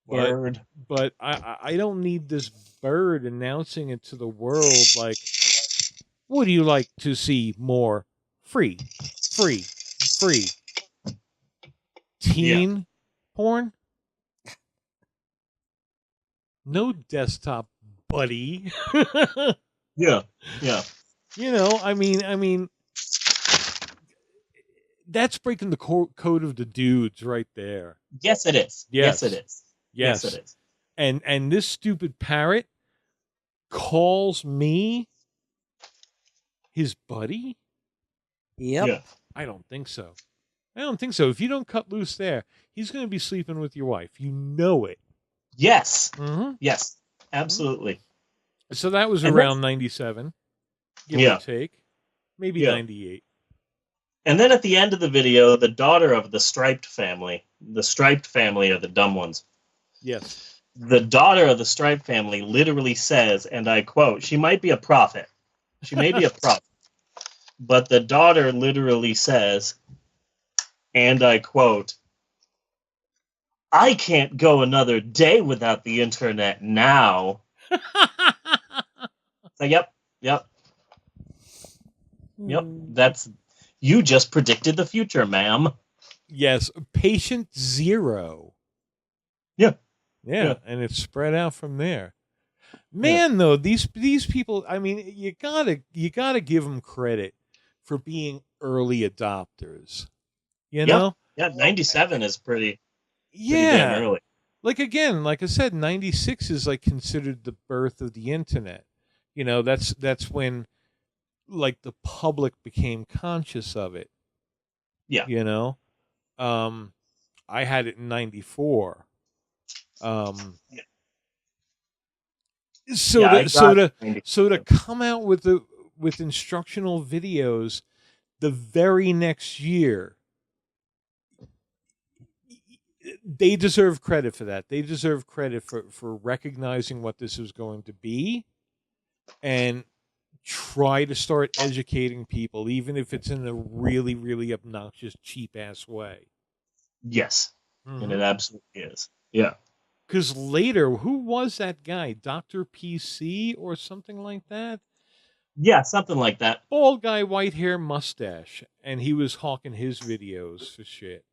But I don't need this bird announcing it to the world like, Would you like to see more free teen porn? No desktop, buddy. Yeah. You know, I mean, that's breaking the code of the dudes right there. Yes, it is. Yes. Yes, it is. Yes, it is. And this stupid parrot calls me his buddy? Yep. Yeah. I don't think so. If you don't cut loose there, he's going to be sleeping with your wife. You know it. Yes. Mm-hmm. Yes. Absolutely. So that was And around 97, give or take. Maybe 98. And then at the end of the video, the daughter of the Striped family are the dumb ones. Yes. The daughter of the Striped family literally says, and I quote, she might be a prophet. She may be a prophet. But the daughter literally says, and I quote, I can't go another day without the internet now. So, yep. That's, you just predicted the future, ma'am. Yes, patient zero. Yeah. And it's spread out from there. Man, though, these people, I mean, you gotta give them credit for being early adopters. You know? Yeah, 97 is pretty Yeah. damn early. Like, again, like I said, 96 is like considered the birth of the internet. You know, that's when like the public became conscious of it. Yeah. You know? I had it in 94. So to come out with instructional videos the very next year, they deserve credit for that. They deserve credit for recognizing what this was going to be and try to start educating people, even if it's in a really, really obnoxious, cheap-ass way. Yes. Mm-hmm. And it absolutely is. Yeah. Because later, who was that guy? Dr. PC or something like that? Yeah, something like that. Bald guy, white hair, mustache. And he was hawking his videos for shit.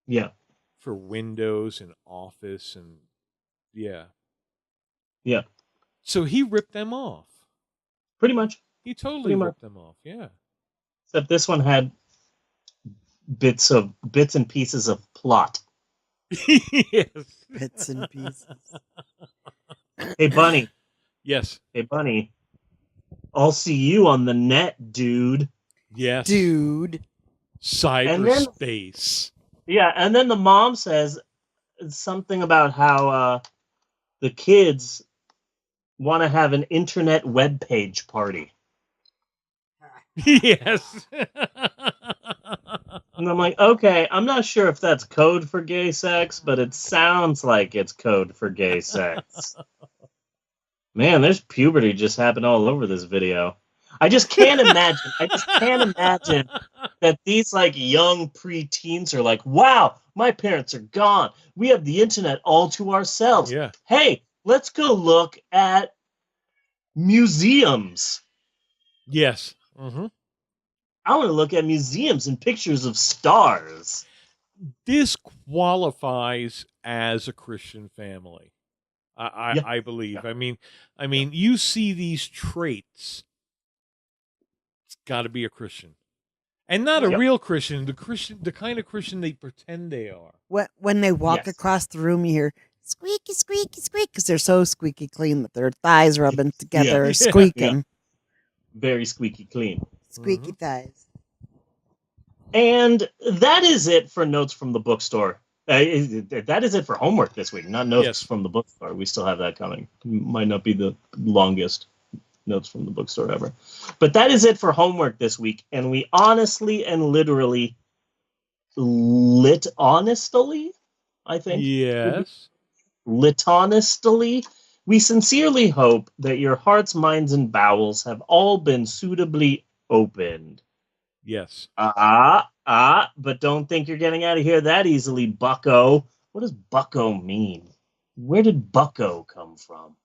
Yeah. For Windows and Office and yeah. Yeah. So he ripped them off. Pretty much. He totally ripped them off, yeah. Except this one had bits and pieces of plot. Yes. Bits and pieces. Hey, Bunny. Yes. Hey, Bunny. I'll see you on the net, dude. Yes. Dude. Cyberspace. Yeah, and then the mom says something about how the kids want to have an internet webpage party. Yes. And I'm like, okay, I'm not sure if that's code for gay sex, but it sounds like it's code for gay sex. Man, there's puberty just happened all over this video. I just can't imagine that these like young preteens are like, wow, my parents are gone. We have the internet all to ourselves. Yeah. Hey, let's go look at museums. Yes. Mm-hmm. I want to look at museums and pictures of stars. This qualifies as a Christian family. I believe. I mean, you see these traits. It's got to be a Christian, and not a real Christian. The kind of Christian they pretend they are. When they walk across the room, you hear squeaky, squeaky, squeak, because they're so squeaky clean that their thighs rubbing together, squeaking. Yeah. Very squeaky clean. Squeaky thighs. And that is it for Notes from the Bookstore. That is it for homework this week, not Notes from the Bookstore. We still have that coming. Might not be the longest Notes from the Bookstore ever. But that is it for homework this week. And we honestly and literally I think. Yes. Honestly, we sincerely hope that your hearts, minds, and bowels have all been suitably opened. Yes. But don't think you're getting out of here that easily, bucko. What does bucko mean? Where did bucko come from?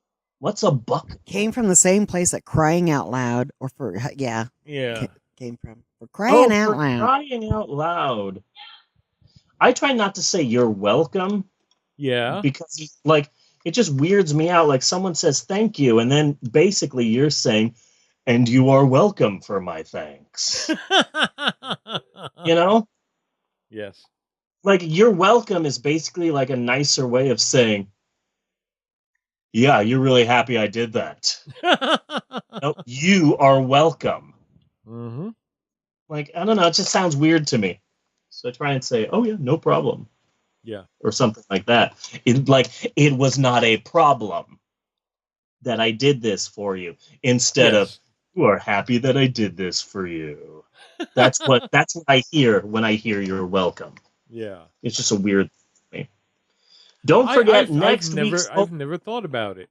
What's a buck? Came from the same place that Crying Out Loud, or for Yeah. Came from for Crying Out for Loud. Crying Out Loud. I try not to say you're welcome. Yeah. Because like it just weirds me out. Like someone says thank you, and then basically you're saying, and you are welcome for my thanks. You know? Yes. Like you're welcome is basically like a nicer way of saying, yeah, you're really happy I did that. No, you are welcome. Mm-hmm. Like, I don't know, it just sounds weird to me. So I try and say, oh yeah, no problem. Yeah. Or something like that. It was not a problem that I did this for you. Instead of, you are happy that I did this for you. That's what I hear when I hear you're welcome. Yeah. It's just a weird thing. Don't forget next week's... I've never thought about it.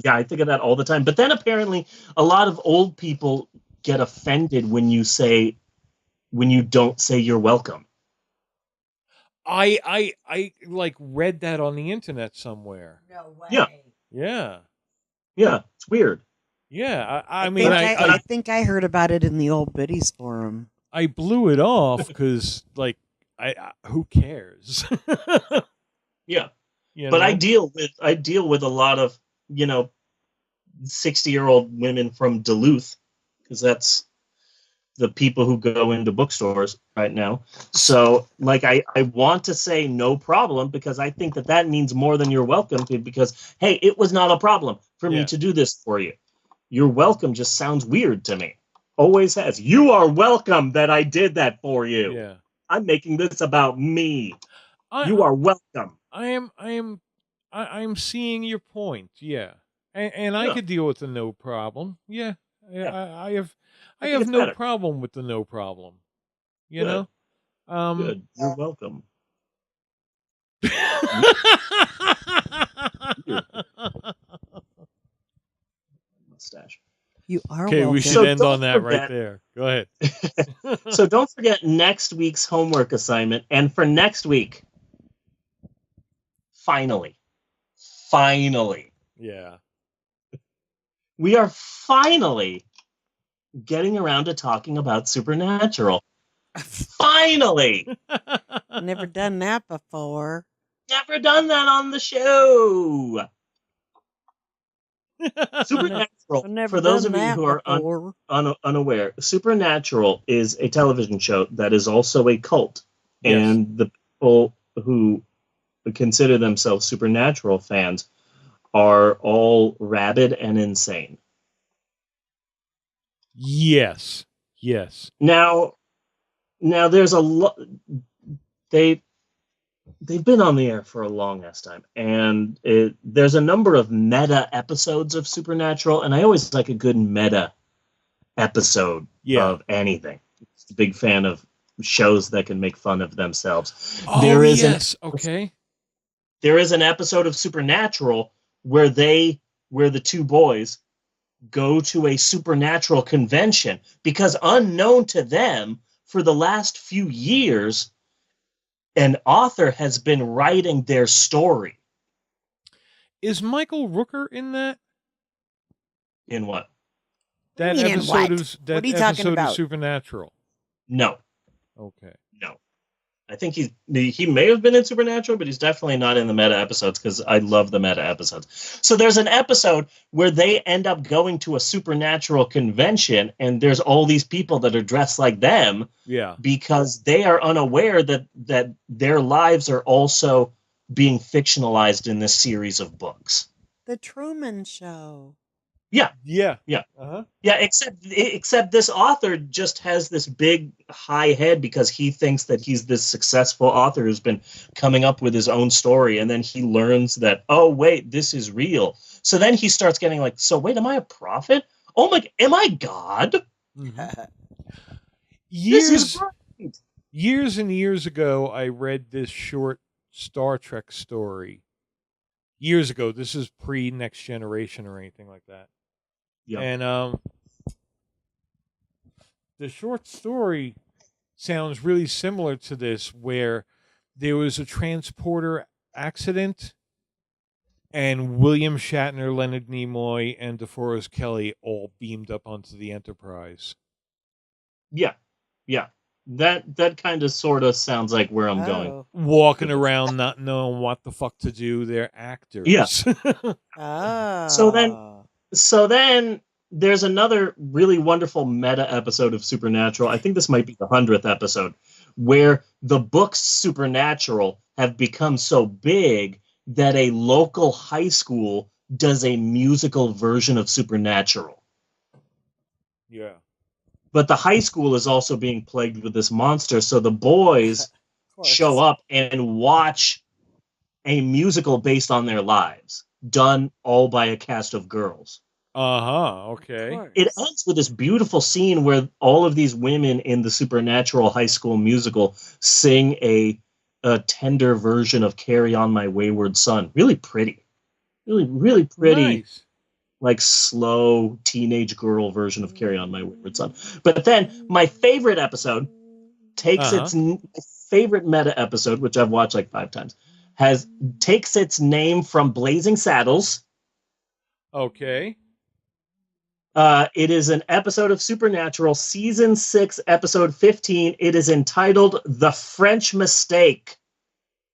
Yeah, I think of that all the time. But then apparently a lot of old people get offended when you don't say you're welcome. I like read that on the internet somewhere. No way. Yeah. Yeah. Yeah, it's weird. Yeah, I think I heard about it in the old biddies forum. I blew it off because, like, who cares? Yeah, you but know? I deal with a lot of 60-year-old women from Duluth, because that's the people who go into bookstores right now. So, like, I want to say no problem because I think that means more than you're welcome to. Because hey, it was not a problem for me to do this for you. You're welcome just sounds weird to me. Always has. You are welcome that I did that for you. Yeah. I'm making this about me. You are welcome. I'm seeing your point. Yeah. And I could deal with the no problem. Yeah. I have no problem with the no problem. You know? Good. You're welcome. Mustache. You are okay, welcome. we should end on that right there. Go ahead. So don't forget next week's homework assignment. And for next week, finally, yeah, we are finally getting around to talking about Supernatural. Finally! Never done that before. Never done that on the show. Supernatural, for those of you who are unaware, Supernatural is a television show that is also a cult. Yes. And the people who consider themselves Supernatural fans are all rabid and insane. Yes. Now there's a lot. They've been on the air for a long ass time, and there's a number of meta episodes of Supernatural, and I always like a good meta episode of anything. Just a big fan of shows that can make fun of themselves. Oh, there is There is an episode of Supernatural where the two boys go to a supernatural convention because unknown to them for the last few years, an author has been writing their story. Is Michael Rooker in that? In what? That episode of Supernatural. No. Okay. No. I think he may have been in Supernatural, but he's definitely not in the meta episodes because I love the meta episodes. So there's an episode where they end up going to a supernatural convention, and there's all these people that are dressed like them. Yeah. Because they are unaware that their lives are also being fictionalized in this series of books. The Truman Show. Yeah. Uh-huh. Yeah, except this author just has this big high head because he thinks that he's this successful author who's been coming up with his own story, and then he learns that, oh wait, this is real. So then he starts getting like, so wait, am I a prophet? Oh my, am I God? Mm-hmm. Years and years ago, I read this short Star Trek story. Years ago, this is pre Next Generation or anything like that. Yeah. And the short story sounds really similar to this, where there was a transporter accident and William Shatner, Leonard Nimoy, and DeForest Kelley all beamed up onto the Enterprise. Yeah. That kind of sort of sounds like where I'm going. Walking around not knowing what the fuck to do. They're actors. Yeah. Oh. So then there's another really wonderful meta episode of Supernatural. I think this might be the 100th episode, where the books Supernatural have become so big that a local high school does a musical version of Supernatural. Yeah. But the high school is also being plagued with this monster, so the boys show up and watch a musical based on their lives, done all by a cast of girls. Okay. It ends with this beautiful scene where all of these women in the Supernatural high school musical sing a tender version of Carry On My Wayward Son. Really pretty. Really pretty. Nice. Like slow teenage girl version of Carry On My Wayward Son. But then my favorite episode takes its favorite meta episode, which I've watched like 5 times, takes its name from Blazing Saddles. Okay. It is an episode of Supernatural, season 6, episode 15. It is entitled The French Mistake.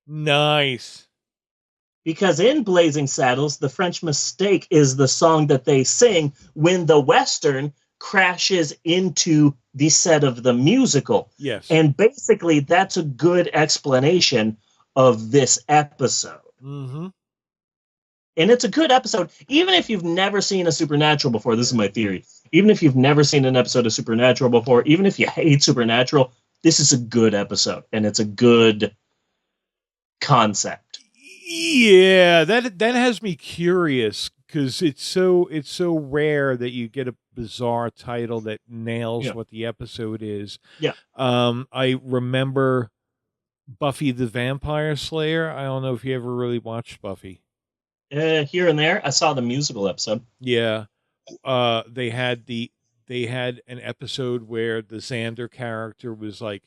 Nice. Because in Blazing Saddles, The French Mistake is the song that they sing when the Western crashes into the set of the musical. Yes. And basically, that's a good explanation of this episode. Mm-hmm. And it's a good episode. Even if you've never seen a Supernatural before, this is my theory. Even if you've never seen an episode of Supernatural before, even if you hate Supernatural, this is a good episode. And it's a good concept. Yeah, that has me curious because it's so rare that you get a bizarre title that nails what the episode is. Yeah. I remember Buffy the Vampire Slayer. I don't know if you ever really watched Buffy. Here and there, I saw the musical episode. Yeah. They had an episode where the Xander character was like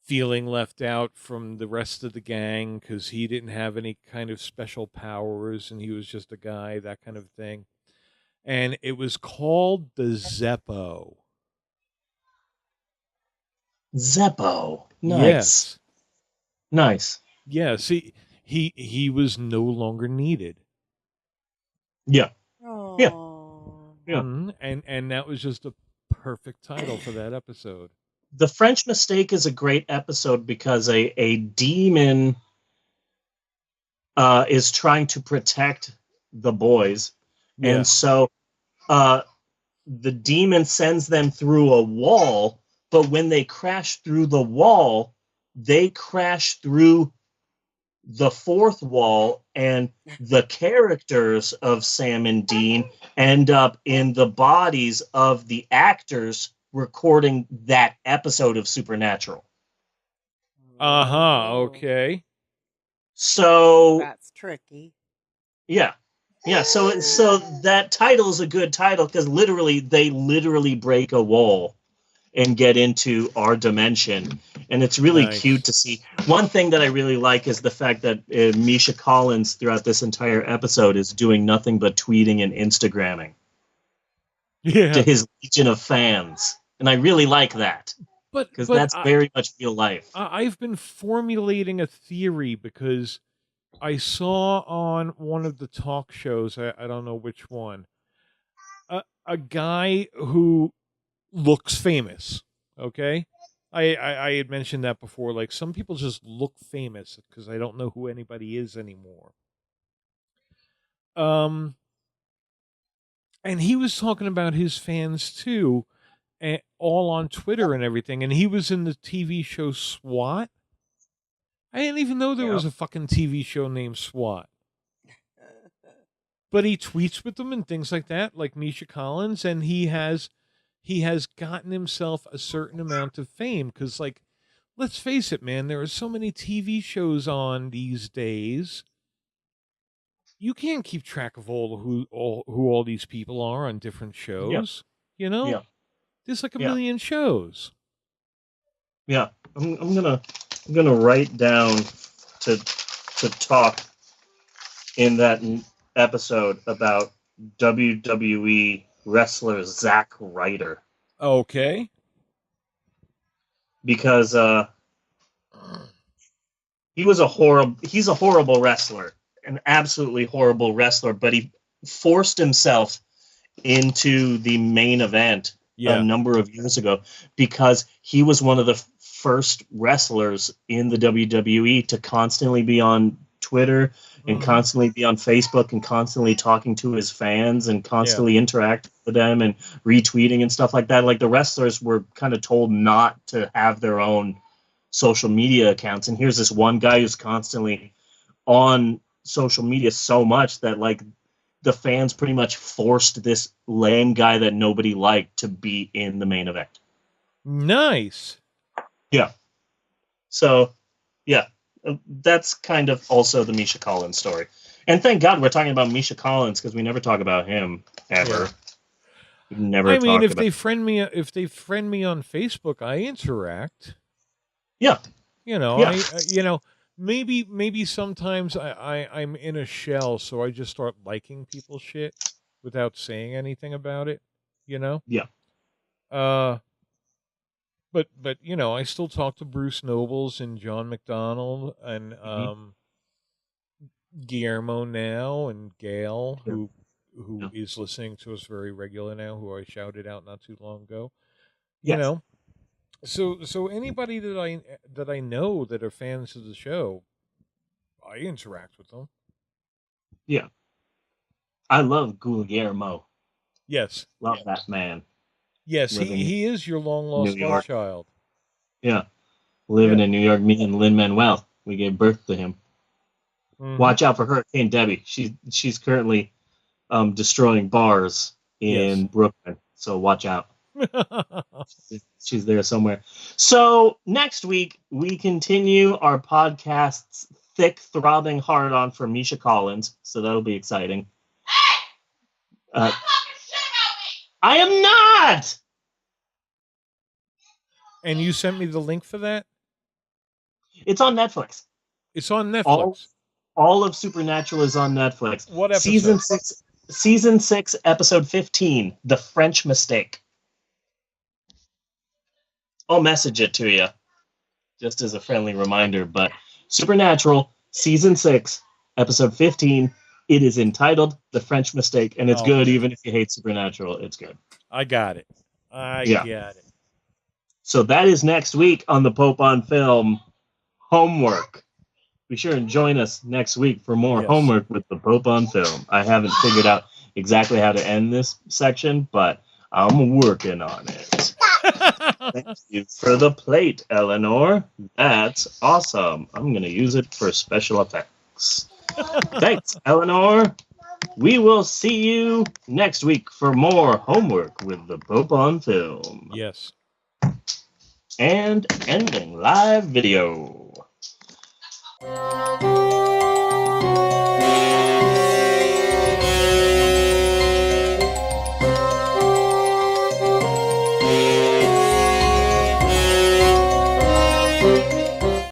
feeling left out from the rest of the gang because he didn't have any kind of special powers and he was just a guy, that kind of thing. And it was called the Zeppo. Zeppo. Nice. Yes. Nice. Yeah, see, he was no longer needed. Yeah. Yeah. Yeah. And that was just a perfect title for that episode. The French Mistake is a great episode because a demon is trying to protect the boys. Yeah. And so the demon sends them through a wall, but when they crash through the wall, they crash through the fourth wall, and the characters of Sam and Dean end up in the bodies of the actors recording that episode of Supernatural. Okay. So that's tricky. Yeah. So that title is a good title because they literally break a wall and get into our dimension, and it's really cute to see. One thing that I really like is the fact that Misha Collins throughout this entire episode is doing nothing but tweeting and Instagramming to his legion of fans. And I really like that because that's very much real life. I've been formulating a theory because I saw on one of the talk shows, I don't know which one, a guy who looks famous. Okay, I had mentioned that before. Like, some people just look famous because I don't know who anybody is anymore. And he was talking about his fans too. And all on Twitter and everything, and he was in the TV show SWAT. I didn't even know there was a fucking TV show named SWAT. But he tweets with them and things like that, like Misha Collins, and he has gotten himself a certain amount of fame because, like, let's face it, man, there are so many TV shows on these days. You can't keep track of who all these people are on different shows. You know? Yeah. There's like a million shows. Yeah, I'm gonna write down to talk in that episode about WWE wrestler Zack Ryder. Okay. Because he's a horrible wrestler, an absolutely horrible wrestler, but he forced himself into the main event a number of years ago because he was one of the first wrestlers in the WWE to constantly be on Twitter and constantly be on Facebook and constantly talking to his fans and constantly interacting with them and retweeting and stuff like that. Like, the wrestlers were kind of told not to have their own social media accounts. And here's this one guy who's constantly on social media so much that, like, the fans pretty much forced this lame guy that nobody liked to be in the main event. Nice. Yeah. So, yeah. That's kind of also the Misha Collins story. And thank God we're talking about Misha Collins, because we never talk about him ever. Yeah. Never. I mean, if they friend me on Facebook, I interact. Yeah. You know, maybe sometimes I'm in a shell, so I just start liking people's shit without saying anything about it. You know. Yeah. But you know, I still talk to Bruce Nobles and John McDonald and Guillermo now and Gail, who is listening to us very regular now, who I shouted out not too long ago. You know, so anybody that I know that are fans of the show, I interact with them. Yeah, I love Guillermo. Yes, love that man. Yes, he is your long-lost love child. Yeah. Living in New York, me and Lin-Manuel, we gave birth to him. Mm-hmm. Watch out for Hurricane Debbie. She's currently destroying bars in Brooklyn, so watch out. She's there somewhere. So next week, we continue our podcast's thick, throbbing hard-on for Misha Collins, so that'll be exciting. I am not! And you sent me the link for that? It's on Netflix. It's on Netflix. All of Supernatural is on Netflix. What episode? Season 6, episode 15, The French Mistake. I'll message it to you, just as a friendly reminder. But Supernatural, Season 6, episode 15, it is entitled The French Mistake, and it's good even if you hate Supernatural. It's good. I got it. I got it. So that is next week on the Pope on Film Homework. Be sure and join us next week for more homework with the Pope on Film. I haven't figured out exactly how to end this section, but I'm working on it. Thank you for the plate, Eleanor. That's awesome. I'm going to use it for special effects. Thanks, Eleanor. We will see you next week for more homework with the Pope on Film. Yes. And ending live video.